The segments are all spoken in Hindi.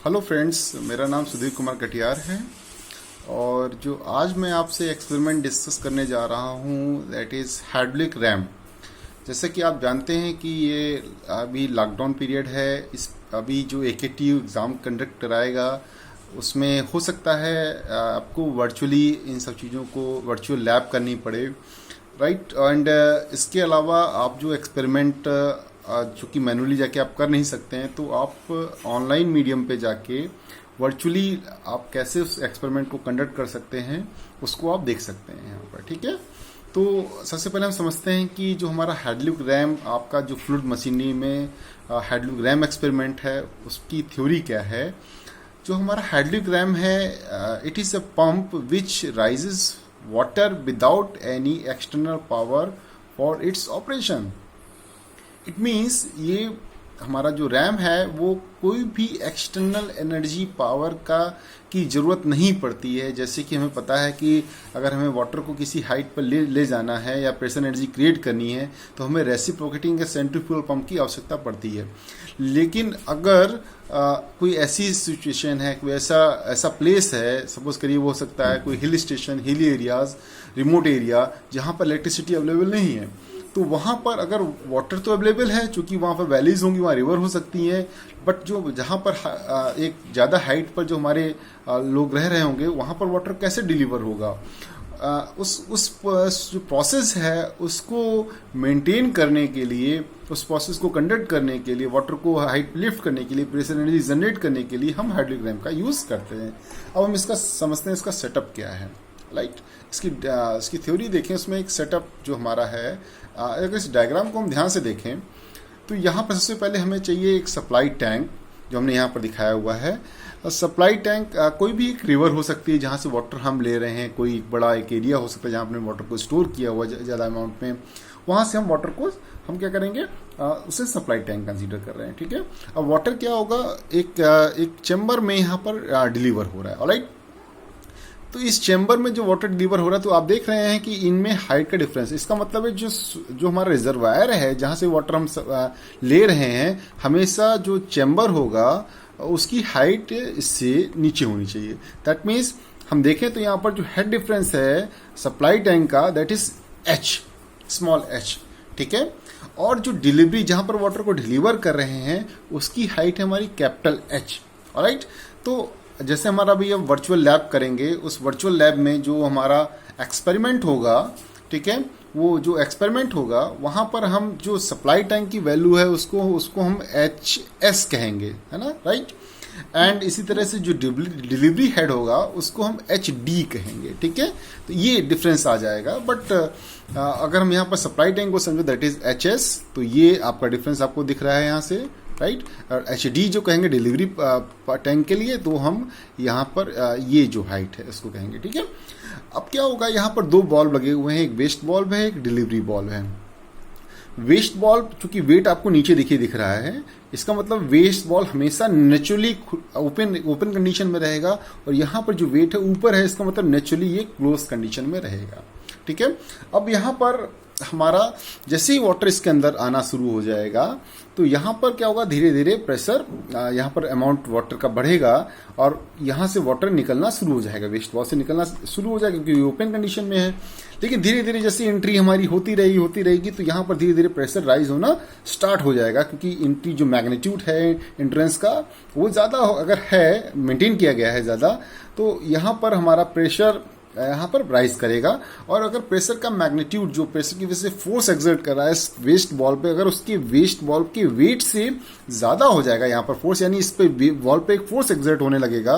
हेलो फ्रेंड्स, मेरा नाम सुधीर कुमार कटियार है और जो आज मैं आपसे एक्सपेरिमेंट डिस्कस करने जा रहा हूँ दैट इज़ हैडलिक रैम। जैसे कि आप जानते हैं कि ये अभी लॉकडाउन पीरियड है। इस अभी जो AKTU एग्ज़ाम कंडक्ट कराएगा उसमें हो सकता है आपको वर्चुअली इन सब चीज़ों को वर्चुअल लैब करनी पड़े, राइट। एंड इसके अलावा आप जो एक्सपेरिमेंट जो कि मैनुअली जाके आप कर नहीं सकते हैं, तो आप ऑनलाइन मीडियम पे जाके वर्चुअली आप कैसे उस एक्सपेरिमेंट को कंडक्ट कर सकते हैं उसको आप देख सकते हैं यहाँ पर, ठीक है। तो सबसे पहले हम समझते हैं कि जो हमारा हैडलिक रैम आपका जो फ्लूइड मशीनरी में हैडलिक रैम एक्सपेरिमेंट है उसकी थ्योरी क्या है। जो हमारा हैडलिक रैम है, it is a pump which rises water without any external power for its operation. It means ये हमारा जो रैम है वो कोई भी एक्सटर्नल एनर्जी पावर की ज़रूरत नहीं पड़ती है। जैसे कि हमें पता है कि अगर हमें वाटर को किसी हाइट पर ले जाना है या प्रेशर एनर्जी क्रिएट करनी है तो हमें रेसिप्रोकेटिंग या सेंट्रीफ्यूगल पंप की आवश्यकता पड़ती है। लेकिन अगर कोई ऐसी सिचुएशन है, कोई ऐसा प्लेस है, सपोज करिए वो हो सकता है कोई hill station, hilly areas, remote area जहाँ पर इलेक्ट्रिसिटी अवेलेबल नहीं है, तो वहाँ पर अगर वाटर तो अवेलेबल है, चूंकि वहाँ पर वैलीज होंगी, वहाँ रिवर हो सकती है, बट जो जहाँ पर एक ज़्यादा हाइट पर जो हमारे लोग रह रहे होंगे वहाँ पर वाटर कैसे डिलीवर होगा। उस जो प्रोसेस है उसको मेंटेन करने के लिए, उस प्रोसेस को कंडक्ट करने के लिए, वाटर को हाइट लिफ्ट करने के लिए, प्रेशर एनर्जी जनरेट करने के लिए हम हैडलिक रैम का यूज़ करते हैं। अब हम इसका समझते हैं इसका सेटअप क्या है, राइट। इसकी थ्योरी देखें, उसमें एक सेटअप जो हमारा है, अगर इस डायग्राम को हम ध्यान से देखें तो यहाँ पर सबसे पहले हमें चाहिए एक सप्लाई टैंक जो हमने यहाँ पर दिखाया हुआ है। सप्लाई टैंक कोई भी एक रिवर हो सकती है जहाँ से वाटर हम ले रहे हैं, कोई एक बड़ा एक एरिया हो सकता है जहाँ हमने वाटर को स्टोर किया हुआ ज़्यादा अमाउंट में, वहाँ से हम वाटर को हम क्या करेंगे, उसे सप्लाई टैंक कंसीडर कर रहे हैं, ठीक है। अब वाटर क्या होगा, एक चैम्बर में यहाँ पर डिलीवर हो रहा है, ऑलराइट। तो इस चैम्बर में जो वाटर डिलीवर हो रहा है तो आप देख रहे हैं कि इनमें हाइट का डिफरेंस, इसका मतलब है जो हमारा रिजर्वायर है जहाँ से वाटर हम ले रहे हैं, हमेशा जो चैम्बर होगा उसकी हाइट इससे नीचे होनी चाहिए। दैट मीन्स हम देखें तो यहाँ पर जो हेड डिफरेंस है सप्लाई टैंक का, that is H, small h, ठीक है। और जो डिलीवरी जहाँ पर वाटर को डिलीवर कर रहे हैं उसकी हाइट है हमारी कैपिटल H, ऑलराइट। तो जैसे हमारा अभी अब वर्चुअल लैब करेंगे, उस वर्चुअल लैब में जो हमारा एक्सपेरिमेंट होगा, ठीक है, वो जो एक्सपेरिमेंट होगा वहाँ पर हम जो सप्लाई टैंक की वैल्यू है उसको हम HS कहेंगे, है ना, राइट। एंड इसी तरह से जो डिलीवरी हेड होगा उसको हम HD कहेंगे, ठीक है। तो ये डिफरेंस आ जाएगा। बट अगर हम यहाँ पर सप्लाई टैंक को समझो दैट इज HS, तो ये आपका डिफरेंस आपको दिख रहा है यहाँ से, राइट। और HD जो कहेंगे डिलीवरी टैंक के लिए, तो हम यहाँ पर ये जो हाइट है इसको कहेंगे, ठीक है। अब क्या होगा, यहाँ पर दो बॉल्ब लगे हुए हैं, एक वेस्ट बॉल्ब है, एक डिलीवरी बॉल्ब है। वेस्ट बॉल्ब चूंकि वेट आपको नीचे दिख रहा है, इसका मतलब वेस्ट बॉल हमेशा नेचुरली ओपन कंडीशन में रहेगा, और यहाँ पर जो वेट है ऊपर है, इसका मतलब नेचुरली ये क्लोज कंडीशन में रहेगा, ठीक है। अब यहाँ पर हमारा जैसे ही वाटर इसके अंदर आना शुरू हो जाएगा तो यहाँ पर क्या होगा, धीरे धीरे प्रेशर यहाँ पर अमाउंट वाटर का बढ़ेगा और यहाँ से वाटर निकलना शुरू हो जाएगा, वेस्ट बॉल से निकलना शुरू हो जाएगा क्योंकि ओपन कंडीशन में है। लेकिन धीरे धीरे जैसे एंट्री हमारी होती रहेगी तो यहाँ पर धीरे धीरे प्रेशर राइज होना स्टार्ट हो जाएगा, क्योंकि एंट्री जो मैग्नीट्यूड है एंट्रेंस का वो ज़्यादा अगर है, मेंटेन किया गया है ज़्यादा, तो यहाँ पर हमारा प्रेशर यहाँ पर राइज करेगा। और अगर प्रेशर का मैग्नीट्यूड जो प्रेशर की वजह से फोर्स एक्सर्ट कर रहा है इस वेस्ट बॉल पे, अगर उसके वेस्ट बॉल के वेट से ज़्यादा हो जाएगा यहाँ पर फोर्स, यानी इस पे बॉल पे एक फोर्स एक्सर्ट होने लगेगा,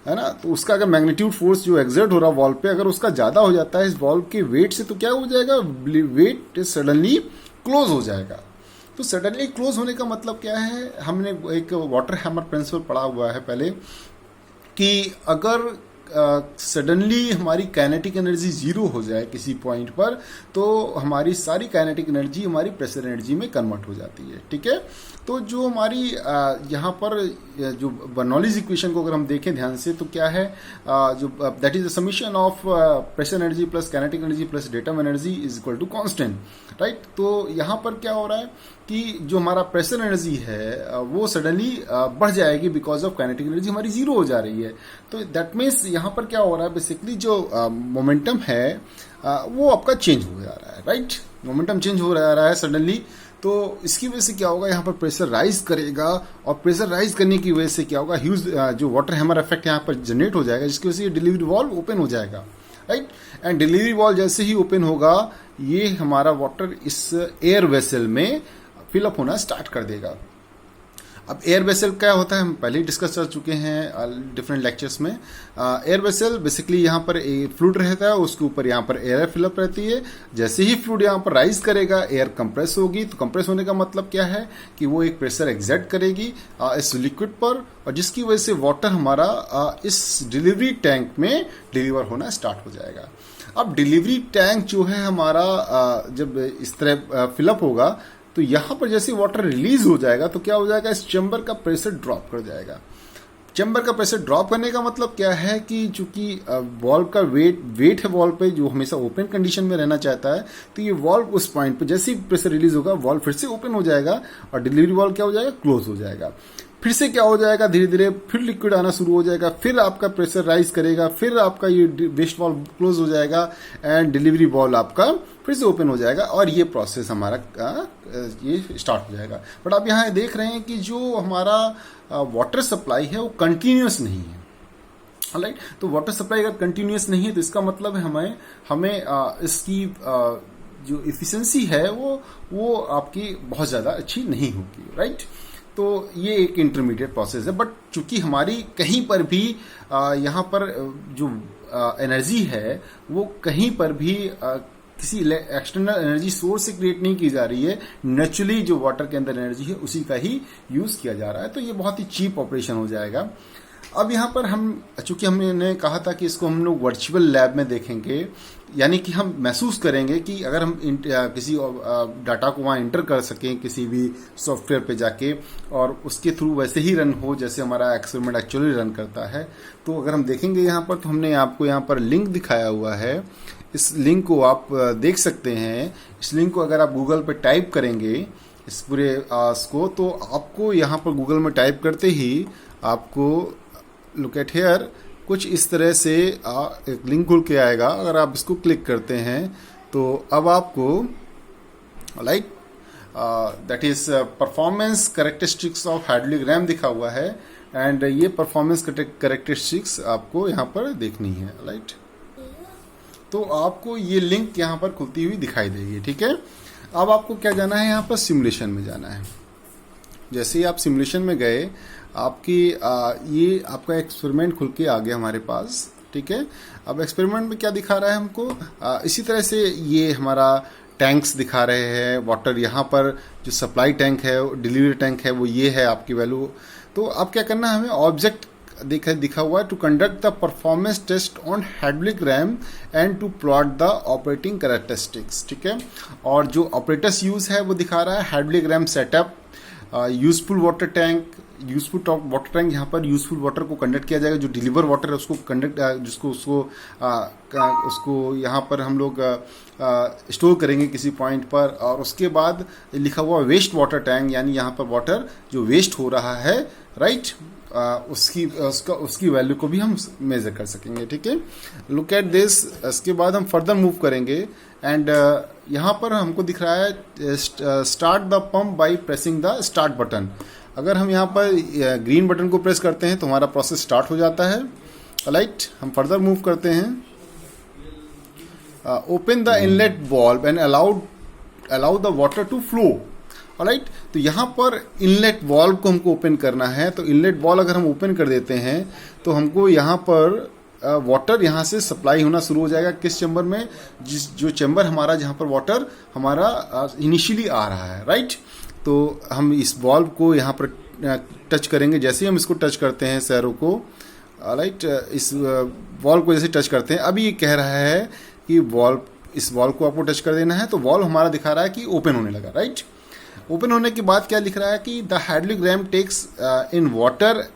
है ना, तो उसका अगर मैग्नीट्यूड फोर्स जो एक्सर्ट हो रहा है बॉल पे अगर उसका ज़्यादा हो जाता है इस बॉल के वेट से, तो क्या हो जाएगा, वेट सडनली क्लोज हो जाएगा। तो सडनली क्लोज होने का मतलब क्या है, हमने एक वाटर हैमर प्रिंसिपल पढ़ा हुआ है पहले कि अगर सडनली हमारी काइनेटिक एनर्जी जीरो हो जाए किसी पॉइंट पर, तो हमारी सारी काइनेटिक एनर्जी हमारी प्रेशर एनर्जी में कन्वर्ट हो जाती है, ठीक है। तो जो हमारी यहाँ पर जो बर्नौलीज इक्वेशन को अगर हम देखें ध्यान से तो क्या है, जो that is the summation of pressure energy plus kinetic energy plus datum energy is equal to constant, right. तो यहाँ पर क्या हो रहा है कि जो हमारा प्रेशर एनर्जी है वो सडनली बढ़ जाएगी बिकॉज ऑफ काइनेटिक एनर्जी हमारी जीरो हो जा रही है। तो दैट मीन्स यहाँ पर क्या हो रहा है, बेसिकली जो मोमेंटम है वो आपका चेंज हो जा रहा है, राइट। मोमेंटम चेंज हो रहा है सडनली, तो इसकी वजह से क्या होगा, यहाँ पर प्रेशर राइज करेगा और प्रेशर राइज करने की वजह से क्या होगा, ह्यूज जो वाटर हैमर इफेक्ट यहाँ पर जनरेट हो जाएगा, जिसकी वजह से डिलीवरी वॉल्व ओपन हो जाएगा, राइट। एंड डिलीवरी वॉल्व जैसे ही ओपन होगा ये हमारा वाटर इस एयर वेसल में फिलअप होना स्टार्ट कर देगा। अब एयर वेसल क्या होता है हम पहले ही डिस्कस कर चुके हैं डिफरेंट लेक्चर्स में। एयर वेसल बेसिकली यहाँ पर फ्लूइड रहता है, उसके ऊपर यहाँ पर एयर फिलअप रहती है। जैसे ही फ्लूइड यहाँ पर राइज करेगा एयर कंप्रेस होगी, तो कंप्रेस होने का मतलब क्या है कि वो एक प्रेशर एग्जर्ट करेगी इस लिक्विड पर, और जिसकी वजह से वाटर हमारा इस डिलीवरी टैंक में डिलीवर होना स्टार्ट हो जाएगा। अब डिलीवरी टैंक जो है हमारा जब इस तरह फिलअप होगा तो यहाँ पर जैसे वाटर रिलीज हो जाएगा तो क्या हो जाएगा, इस चैम्बर का प्रेशर ड्रॉप कर जाएगा। चैम्बर का प्रेशर ड्रॉप करने का मतलब क्या है कि चूंकि वॉल्व का वेट है वॉल्व पे जो हमेशा ओपन कंडीशन में रहना चाहता है, तो ये वॉल्व उस पॉइंट पे जैसे ही प्रेशर रिलीज होगा वॉल्व फिर से ओपन हो जाएगा और डिलीवरी वॉल्व क्या हो जाएगा, क्लोज हो जाएगा। फिर से क्या हो जाएगा, धीरे धीरे फिर लिक्विड आना शुरू हो जाएगा, फिर आपका प्रेशर राइज करेगा, फिर आपका ये वेस्ट वॉल्व क्लोज हो जाएगा एंड डिलीवरी वॉल्व आपका फिर से ओपन हो जाएगा और ये प्रोसेस हमारा ये स्टार्ट हो जाएगा। बट आप यहाँ देख रहे हैं कि जो हमारा वाटर सप्लाई है वो कंटिन्यूस नहीं है, राइट। तो वाटर सप्लाई अगर कंटिन्यूस नहीं है तो इसका मतलब है हमें इसकी जो इफिशिएंसी है वो आपकी बहुत ज़्यादा अच्छी नहीं होगी, राइट। तो ये एक इंटरमीडिएट प्रोसेस है। बट चूंकि हमारी कहीं पर भी यहाँ पर जो एनर्जी है वो कहीं पर भी किसी एक्सटर्नल एनर्जी सोर्स से क्रिएट नहीं की जा रही है, नेचुरली जो वाटर के अंदर एनर्जी है उसी का ही यूज किया जा रहा है, तो ये बहुत ही चीप ऑपरेशन हो जाएगा। अब यहाँ पर हम चूंकि हमने कहा था कि इसको हम लोग वर्चुअल लैब में देखेंगे, यानी कि हम महसूस करेंगे कि अगर हम किसी डाटा को वहाँ इंटर कर सकें किसी भी सॉफ्टवेयर पे जाके और उसके थ्रू वैसे ही रन हो जैसे हमारा एक्सपेरिमेंट एक्चुअली रन करता है, तो अगर हम देखेंगे यहाँ पर तो हमने आपको यहाँ पर लिंक दिखाया हुआ है, इस लिंक को आप देख सकते हैं। इस लिंक को अगर आप गूगल पे टाइप करेंगे इस पूरे को, तो आपको यहाँ पर गूगल में टाइप करते ही आपको लुक एट हियर कुछ इस तरह से एक लिंक खुल के आएगा। अगर आप इसको क्लिक करते हैं तो अब आपको like that is performance characteristics of hydraulic RAM दिखा हुआ है एंड ये परफॉर्मेंस कैरेक्टरिस्टिक्स आपको यहाँ पर देखनी है, राइट। तो आपको ये लिंक यहाँ पर खुलती हुई दिखाई देगी, ठीक है। अब आपको क्या जाना है, यहाँ पर सिमुलेशन में जाना है। जैसे ही आप सिमुलेशन में गए आपकी ये आपका एक्सपेरिमेंट खुल के आ गया हमारे पास, ठीक है। अब एक्सपेरिमेंट में क्या दिखा रहा है हमको, इसी तरह से ये हमारा टैंक्स दिखा रहे हैं वाटर। यहाँ पर जो सप्लाई टैंक है डिलीवरी टैंक है वो ये है आपकी वैल्यू। तो अब क्या करना है, हमें ऑब्जेक्ट दिखा हुआ है to conduct the performance test on hydraulic ram and to plot the operating characteristics, ठीक है। और जो ऑपरेटर्स यूज है वो दिखा रहा है hydraulic RAM setup, useful water tank, useful water tank यहाँ पर यूजफुल वाटर को कंडक्ट किया जाएगा, जो डिलीवर वाटर है उसको कंडक्ट जिसको उसको यहाँ पर हम लोग स्टोर करेंगे किसी पॉइंट पर। और उसके बाद लिखा हुआ वेस्ट वाटर टैंक, यानी यहाँ पर वाटर जो वेस्ट हो रहा है, राइट, उसकी वैल्यू को भी हम मेजर कर सकेंगे, ठीक है। Look at this. इसके बाद हम फर्दर मूव करेंगे एंड यहाँ पर हमको दिख रहा है start the pump by pressing the start button. अगर हम यहाँ पर ग्रीन बटन को प्रेस करते हैं तो हमारा प्रोसेस स्टार्ट हो जाता है, राइट। हम फर्दर मूव करते हैं। Open the inlet valve and allow the water to flow, right. तो यहाँ पर इनलेट वाल्व को हमको ओपन करना है। तो इनलेट वाल्व अगर हम ओपन कर देते हैं तो हमको यहाँ पर वाटर यहाँ से सप्लाई होना शुरू हो जाएगा। किस चैम्बर में, जो चैम्बर हमारा जहाँ पर वाटर हमारा इनिशियली आ रहा है, राइट। तो हम इस वाल्व को यहाँ पर टच करेंगे। जैसे ही हम इसको टच करते हैं सैरो को, राइट, इस वाल्व को जैसे टच करते हैं, अभी ये कह रहा है कि इस वाल्व को आपको टच कर देना है, तो वाल्व हमारा दिखा रहा है कि ओपन होने लगा, राइट। ओपन होने के बाद क्या लिख रहा है कि the hydraulic ram takes in water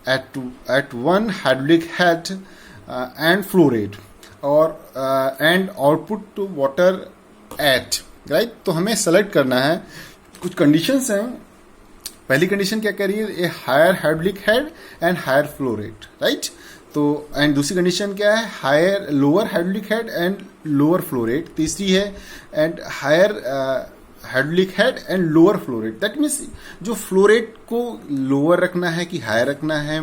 at one hydraulic head and flow rate or and output to water at right। तो हमें सेलेक्ट करना है, कुछ कंडीशंस हैं। पहली कंडीशन क्या कह रही है, a higher hydraulic head and higher flow rate, right. तो एंड दूसरी कंडीशन क्या है, higher lower hydraulic head and lower flow rate. तीसरी है and higher hydraulic head and lower flow rate. That means जो फ्लो रेट को लोअर रखना है कि हायर रखना है,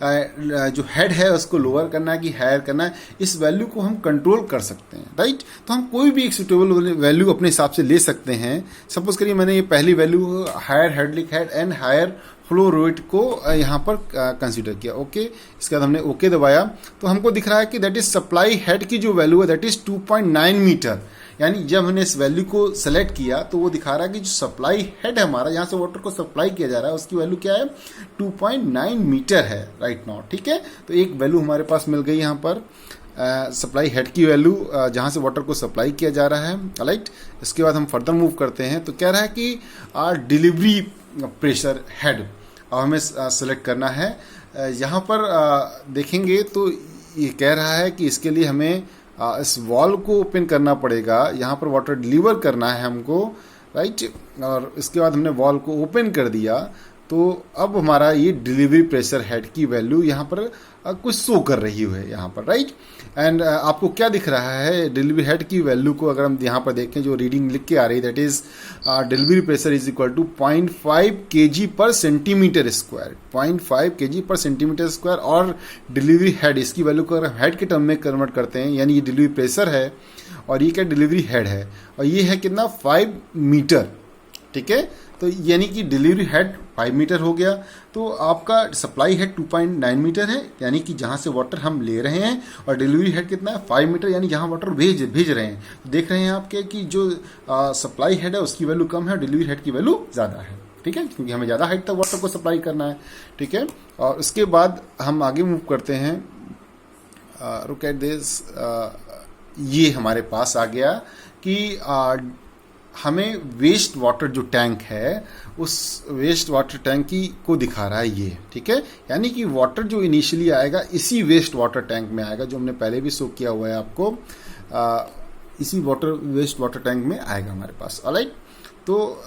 जो हेड है उसको लोअर करना है कि हायर करना है, इस वैल्यू को हम कंट्रोल कर सकते हैं, राइट। तो हम कोई भी एक सुटेबल वैल्यू अपने हिसाब से ले सकते हैं। सपोज करिए मैंने ये पहली value higher hydraulic head and higher flow rate को यहाँ पर कंसीडर किया, ओके। इसके बाद हमने ओके दबाया तो हमको दिख रहा है कि दैट इज सप्लाई हेड की जो वैल्यू है दैट इज 2.9 मीटर। यानी जब हमने इस वैल्यू को सेलेक्ट किया तो वो दिखा रहा है कि जो सप्लाई हेड है हमारा, यहाँ से वाटर को सप्लाई किया जा रहा है, उसकी वैल्यू क्या है, 2.9 मीटर है राइट नाउ, ठीक है। तो एक वैल्यू हमारे पास मिल गई यहाँ पर सप्लाई हेड की वैल्यू, जहाँ से वाटर को सप्लाई किया जा रहा है, राइट। इसके बाद हम फर्दर मूव करते हैं तो कह रहा है कि डिलीवरी प्रेशर हेड अब हमें सेलेक्ट करना है। यहाँ पर देखेंगे तो ये कह रहा है कि इसके लिए हमें इस वॉल को ओपन करना पड़ेगा, यहाँ पर वाटर डिलीवर करना है हमको, राइट। और इसके बाद हमने वॉल को ओपन कर दिया तो अब हमारा ये डिलीवरी प्रेशर हेड की वैल्यू यहाँ पर कुछ शो कर रही है यहाँ पर, राइट। एंड आपको क्या दिख रहा है, डिलीवरी हेड की वैल्यू को अगर हम यहाँ पर देखें जो रीडिंग लिख के आ रही है that is delivery pressure is equal to 0.5 kg per centimetre square, 0.5 kg per centimetre square. और डिलीवरी हेड, इसकी वैल्यू को अगर हेड के टर्म में कन्वर्ट करते हैं, यानी ये डिलीवरी प्रेशर है और ये क्या डिलीवरी हेड है, और ये है कितना 5 मीटर, ठीक है। तो यानी कि डिलीवरी हेड 5 मीटर हो गया, तो आपका सप्लाई हेड 2.9 मीटर है, यानी कि जहाँ से वाटर हम ले रहे हैं, और डिलीवरी हेड कितना है 5 मीटर, यानी जहाँ वाटर भेज रहे हैं। देख रहे हैं आपके कि जो सप्लाई हेड है उसकी वैल्यू कम है और डिलीवरी हेड की वैल्यू ज़्यादा है, ठीक है, क्योंकि हमें ज़्यादा हाइट तक वाटर को सप्लाई करना है, ठीक है। और उसके बाद हम आगे मूव करते हैं। लुक एट दिस, ये हमारे पास आ गया कि हमें वेस्ट वाटर जो टैंक है उस वेस्ट वाटर टैंक की को दिखा रहा है ये, ठीक है। यानी कि वाटर जो इनिशियली आएगा इसी वेस्ट वाटर टैंक में आएगा, जो हमने पहले भी शो किया हुआ है आपको, इसी वेस्ट वाटर टैंक में आएगा हमारे पास, ऑलराइट। तो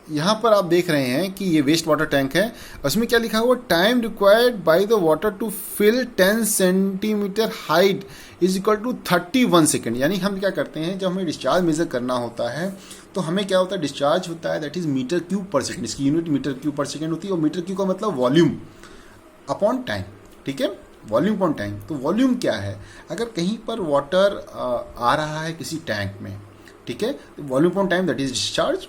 यहाँ पर आप देख रहे हैं कि ये वेस्ट वाटर टैंक है, उसमें क्या लिखा हुआ, time required by the water to fill 10 centimetre height is equal to 31 second. यानी हम क्या करते हैं, जब हमें डिस्चार्ज मेजर करना होता है तो हमें क्या होता है, डिस्चार्ज होता है दैट इज मीटर क्यूब पर सेकेंड, इसकी यूनिट मीटर क्यूब पर सेकेंड होती है, और मीटर क्यूब का मतलब वॉल्यूम अपॉन टाइम, ठीक है, वॉल्यूम अपॉन टाइम। तो वॉल्यूम क्या है, अगर कहीं पर वाटर आ रहा है किसी टैंक में, ठीक है, volume upon time that is discharge.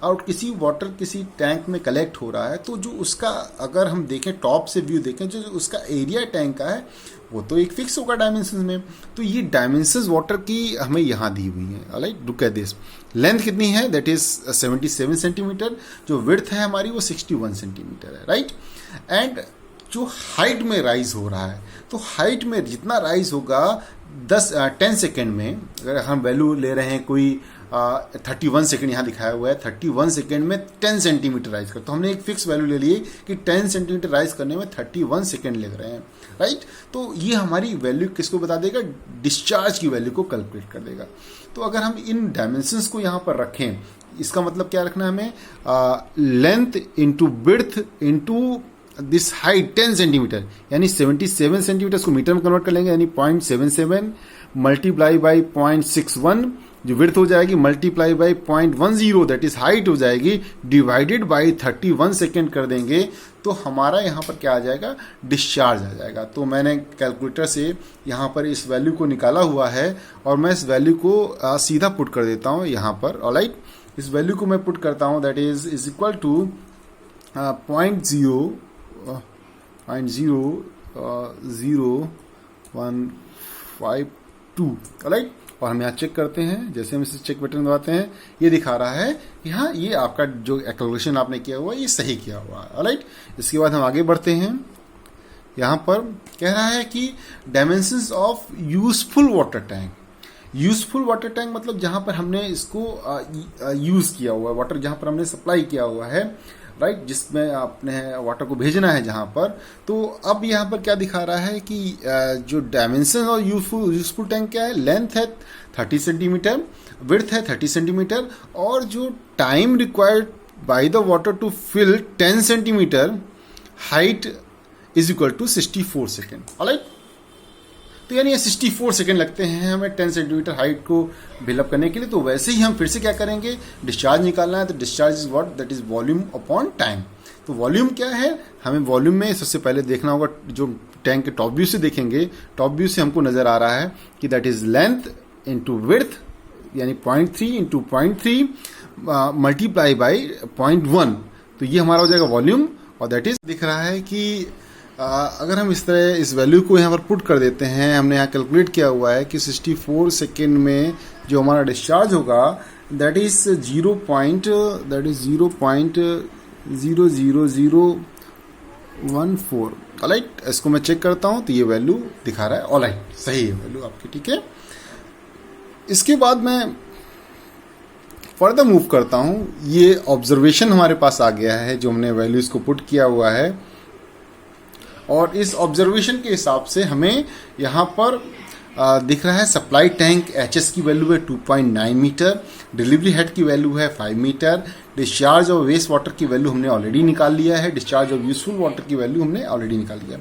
और किसी वाटर किसी टैंक में कलेक्ट हो रहा है तो जो उसका, अगर हम देखें टॉप से व्यू देखें, जो उसका एरिया टैंक का है वो तो एक फिक्स होगा डायमेंशन में। तो ये डायमेंशंस वाटर की हमें यहाँ दी हुई है, alright. Look at this, length कितनी है, दैट इज 77 सेंटीमीटर, जो विड्थ है हमारी वो 61 सेंटीमीटर है, राइट। एंड जो हाइट में राइज हो रहा है, तो हाइट में जितना राइज होगा 10 सेकेंड में, अगर हम वैल्यू ले रहे हैं कोई 31 सेकेंड यहाँ दिखाया हुआ है, 31 सेकेंड में 10 सेंटीमीटर राइज कर, तो हमने एक फिक्स वैल्यू ले ली कि 10 सेंटीमीटर राइज करने में 31 सेकेंड लग रहे हैं, राइट। तो ये हमारी वैल्यू किसको बता देगा, डिस्चार्ज की वैल्यू को कैलकुलेट कर देगा। तो अगर हम इन डायमेंशंस को यहाँ पर रखें, इसका मतलब क्या रखना है हमें, length into width into this height 10 centimetre, यानी 77 सेंटीमीटर को मीटर में कन्वर्ट कर लेंगे, यानी 0.77 मल्टीप्लाई बाई 0.61 जो विड्थ हो जाएगी, multiply by 0.10 that is height हो जाएगी, डिवाइडेड बाई 31 सेकेंड कर देंगे, तो हमारा यहाँ पर क्या आ जाएगा, डिस्चार्ज आ जाएगा। तो मैंने कैलकुलेटर से यहाँ पर इस वैल्यू को निकाला हुआ है और मैं इस वैल्यू को सीधा पुट कर देता हूँ यहाँ पर, ऑलराइट। इस वैल्यू को मैं पुट करता हूँ that is equal to 0.00152, right. और हम यहाँ चेक करते हैं, जैसे हम इसे चेक बटन दबाते हैं ये दिखा रहा है कि हाँ ये आपका जो कैलकुलेशन आपने किया हुआ है ये सही किया हुआ है, ऑलराइट। इसके बाद हम आगे बढ़ते हैं, यहाँ पर कह रहा है कि dimensions of useful water tank, useful water tank मतलब जहां पर हमने इसको यूज किया हुआ है, वाटर जहां पर हमने सप्लाई किया हुआ है, राइट, जिसमें आपने वाटर को भेजना है जहां पर। तो अब यहाँ पर क्या दिखा रहा है कि जो डायमेंशन और यूजफुल टैंक क्या है, लेंथ है 30 सेंटीमीटर, विड्थ है 30 सेंटीमीटर, और जो time required by the water to fill 10 centimetre, height is equal to 64 second. Alright, तो यानी ये 64 सेकेंड लगते हैं हमें 10 सेंटीमीटर हाइट को बिल्डअप करने के लिए। तो वैसे ही हम फिर से क्या करेंगे, डिस्चार्ज निकालना है, तो discharge is what, that is volume upon time. तो वॉल्यूम क्या है, हमें वॉल्यूम में सबसे पहले देखना होगा, जो टैंक के टॉप व्यू से देखेंगे, टॉप व्यू से हमको नजर आ रहा है कि that is length into width, यानी 0.3 इंटू 0.3 मल्टीप्लाई बाई 0.1, तो ये हमारा हो जाएगा वॉल्यूम। और दैट इज दिख रहा है कि अगर हम इस तरह इस वैल्यू को यहाँ पर पुट कर देते हैं, हमने यहाँ कैलकुलेट किया हुआ है कि 64 सेकेंड में जो हमारा डिस्चार्ज होगा दैट इज 0.00014। ऑलराइट, इसको मैं चेक करता हूँ तो ये वैल्यू दिखा रहा है। ऑलराइट, सही है वैल्यू आपकी, ठीक है। इसके बाद मैं फर्दर मूव करता हूँ। ये ऑब्जर्वेशन हमारे पास आ गया है जो हमने वैल्यूज को पुट किया हुआ है, और इस ऑब्जर्वेशन के हिसाब से हमें यहाँ पर दिख रहा है सप्लाई टैंक एचएस की वैल्यू है 2.9 मीटर, डिलीवरी हेड की वैल्यू है 5 metre, discharge of waste water की वैल्यू हमने ऑलरेडी निकाल लिया है, डिस्चार्ज ऑफ यूजफुल वाटर की वैल्यू हमने ऑलरेडी निकाल लिया।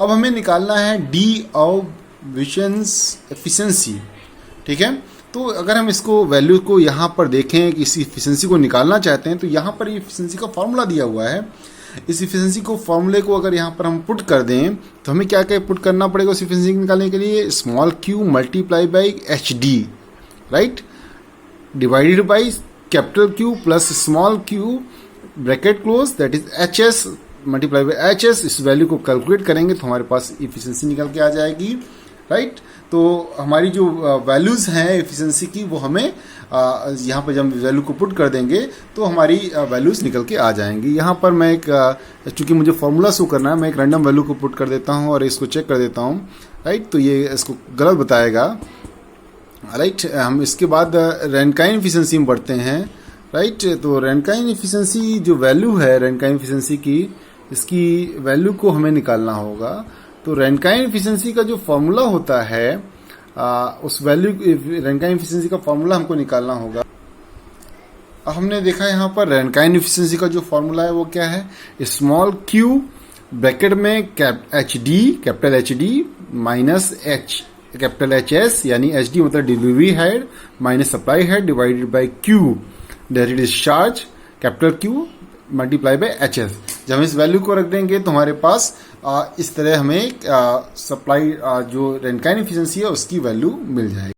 अब हमें निकालना है डी ऑफ एफिशिएंसी, ठीक है। तो अगर हम इसको वैल्यू को यहाँ पर देखें कि इस इफिशिएंसी को निकालना चाहते हैं, तो यहाँ पर इफिशिएंसी का फॉर्मूला दिया हुआ है। इस इफिशिएंसी को फॉर्मूले को अगर यहाँ पर हम पुट कर दें तो हमें क्या क्या पुट करना पड़ेगा उस इफिशिएंसी निकालने के लिए, small Q multiply by H D, right, divided by capital Q plus small Q bracket close, that is H S multiply by H S. इस वैल्यू को कैलकुलेट करेंगे तो हमारे पास इफिशिएंसी निकल के आ जाएगी, राइट। तो हमारी जो वैल्यूज़ हैं एफिशिएंसी की वो हमें यहाँ पर जब वैल्यू को पुट कर देंगे तो हमारी वैल्यूज़ निकल के आ जाएंगी। यहाँ पर मैं एक चूँकि मुझे फॉर्मूला शो करना है, मैं एक रैंडम वैल्यू को पुट कर देता हूँ और इसको चेक कर देता हूँ, राइट। तो ये इसको गलत बताएगा, राइट। हम इसके बाद रैनकाइन एफिशिएंसी में बढ़ते हैं, राइट। तो रैनकाइन एफिशिएंसी जो वैल्यू है रैनकाइन एफिशिएंसी की, इसकी वैल्यू को हमें निकालना होगा। तो रैनकाइन एफिशिएंसी का जो फॉर्मूला होता है उस वैल्यू रैनकाइन एफिशिएंसी का फॉर्मूला हमको निकालना होगा। हमने देखा यहाँ पर रैनकाइन एफिशिएंसी का जो फॉर्मूला है वो क्या है, स्मॉल क्यू ब्रैकेट में H D capital H D minus H capital H S, यानी एच डी मतलब delivery head minus supply head divided by Q that is discharge capital Q multiply by H S. जब हम इस वैल्यू को रख देंगे तो हमारे पास इस तरह हमें सप्लाई जो रैनकाइन एफिशिएंसी है उसकी वैल्यू मिल जाएगी।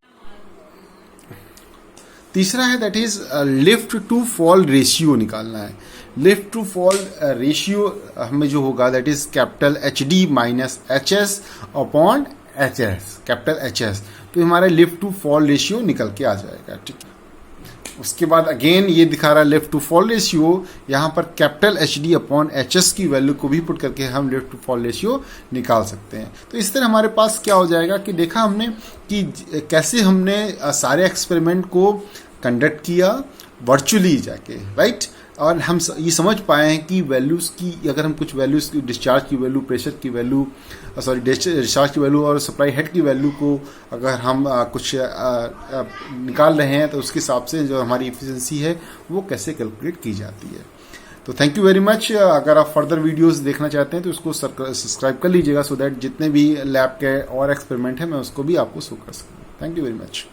तीसरा है that is lift to fall ratio निकालना है। लिफ्ट टू फॉल रेशियो हमें जो होगा that is capital H D minus H S upon H S, capital H S. तो हमारा लिफ्ट टू फॉल रेशियो निकल के आ जाएगा, ठीक है। उसके बाद अगेन ये दिखा रहा है लिफ्ट टू फॉल रेशियो, यहाँ पर capital H D upon H S की वैल्यू को भी पुट करके हम लिफ्ट टू फॉल रेशियो निकाल सकते हैं। तो इस तरह हमारे पास क्या हो जाएगा कि देखा हमने कि कैसे हमने सारे एक्सपेरिमेंट को कंडक्ट किया वर्चुअली जाके, राइट। और हम ये समझ पाए हैं कि वैल्यूज़ की अगर हम कुछ वैल्यूज़ की डिस्चार्ज की वैल्यू, प्रेशर की वैल्यू, सॉरी डिस्चार्ज की वैल्यू और सप्लाई हेड की वैल्यू को अगर हम कुछ निकाल रहे हैं तो उसके हिसाब से जो हमारी एफिशिएंसी है वो कैसे कैलकुलेट की जाती है। तो थैंक यू वेरी मच। अगर आप फर्दर वीडियोस देखना चाहते हैं तो उसको सब्सक्राइब कर लीजिएगा सो दैट जितने भी लैब के और एक्सपेरिमेंट हैं मैं उसको भी आपको शो कर सकूँ। Thank you very much.